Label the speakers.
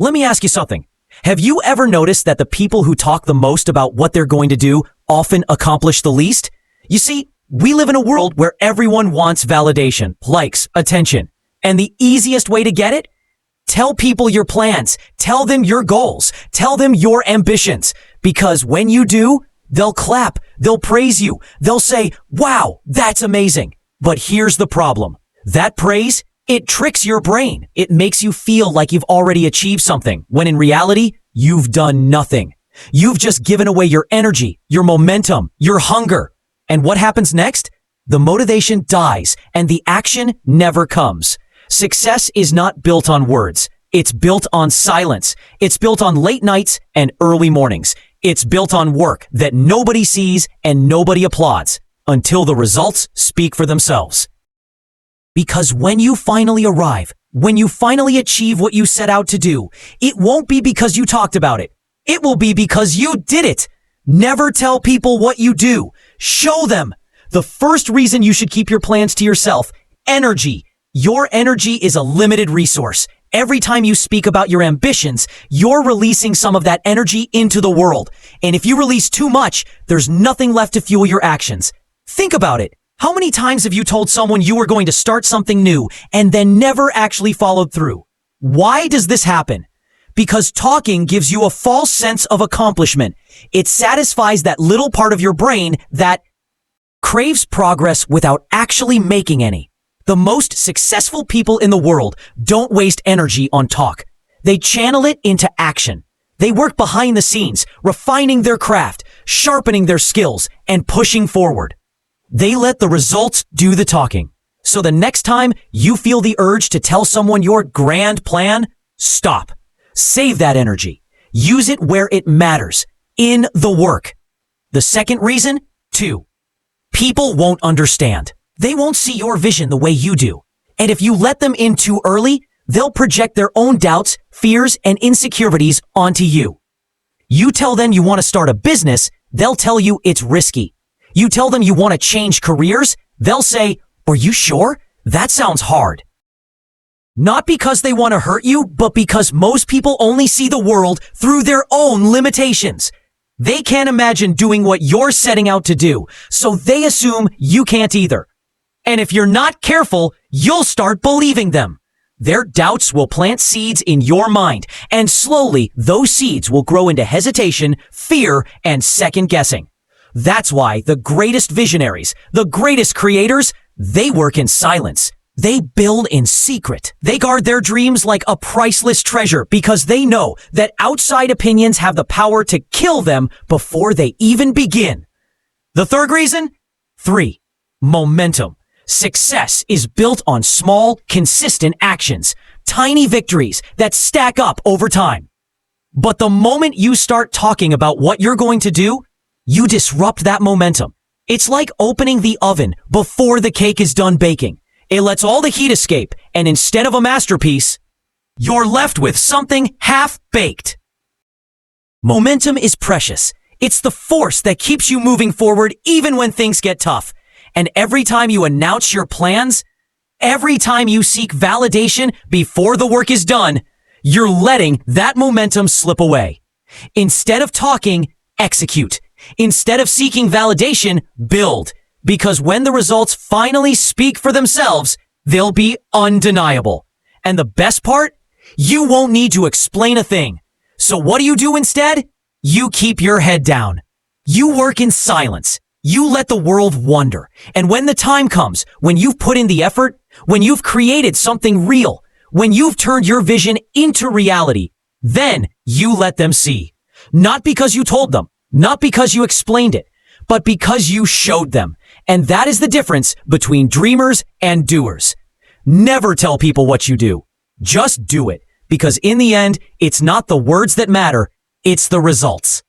Speaker 1: Let me ask you something. Have you ever noticed that the people who talk the most about what they're going to do often accomplish the least? You see, we live in a world where everyone wants validation, likes, attention. And the easiest way to get it? Tell people your plans. Tell them your goals. Tell them your ambitions. Because when you do, they'll clap. They'll praise you. They'll say, wow, that's amazing. But here's the problem. That praise, it tricks your brain. It makes you feel like you've already achieved something, when in reality, you've done nothing. You've just given away your energy, your momentum, your hunger. And what happens next? The motivation dies and the action never comes. Success is not built on words. It's built on silence. It's built on late nights and early mornings. It's built on work that nobody sees and nobody applauds until the results speak for themselves. Because when you finally arrive, when you finally achieve what you set out to do, it won't be because you talked about it. It will be because you did it. Never tell people what you do. Show them. The first reason you should keep your plans to yourself: energy. Your energy is a limited resource. Every time you speak about your ambitions, you're releasing some of that energy into the world. And if you release too much, there's nothing left to fuel your actions. Think about it. How many times have you told someone you were going to start something new and then never actually followed through? Why does this happen? Because talking gives you a false sense of accomplishment. It satisfies that little part of your brain that craves progress without actually making any. The most successful people in the world don't waste energy on talk. They channel it into action. They work behind the scenes, refining their craft, sharpening their skills, and pushing forward. They let the results do the talking. So the next time you feel the urge to tell someone your grand plan, stop. Save that energy. Use it where it matters, in the work. The second reason, 2. People won't understand. They won't see your vision the way you do. And if you let them in too early, they'll project their own doubts, fears, and insecurities onto you. You tell them you want to start a business, they'll tell you it's risky. You tell them you want to change careers, they'll say, "Are you sure? That sounds hard." Not because they want to hurt you, but because most people only see the world through their own limitations. They can't imagine doing what you're setting out to do, so they assume you can't either. And if you're not careful, you'll start believing them. Their doubts will plant seeds in your mind, and slowly those seeds will grow into hesitation, fear, and second guessing. That's why the greatest visionaries, the greatest creators, they work in silence. They build in secret. They guard their dreams like a priceless treasure because they know that outside opinions have the power to kill them before they even begin. The third reason? 3. Momentum. Success is built on small, consistent actions, tiny victories that stack up over time. But the moment you start talking about what you're going to do, you disrupt that momentum. It's like opening the oven before the cake is done baking. It lets all the heat escape, and instead of a masterpiece, you're left with something half-baked. Momentum is precious. It's the force that keeps you moving forward even when things get tough. And every time you announce your plans, every time you seek validation before the work is done, you're letting that momentum slip away. Instead of talking, execute. Instead of seeking validation, build. Because when the results finally speak for themselves, they'll be undeniable. And the best part? You won't need to explain a thing. So what do you do instead? You keep your head down. You work in silence. You let the world wonder. And when the time comes, when you've put in the effort, when you've created something real, when you've turned your vision into reality, then you let them see. Not because you told them, not because you explained it, but because you showed them. And that is the difference between dreamers and doers. Never tell people what you do. Just do it. Because in the end, it's not the words that matter, it's the results.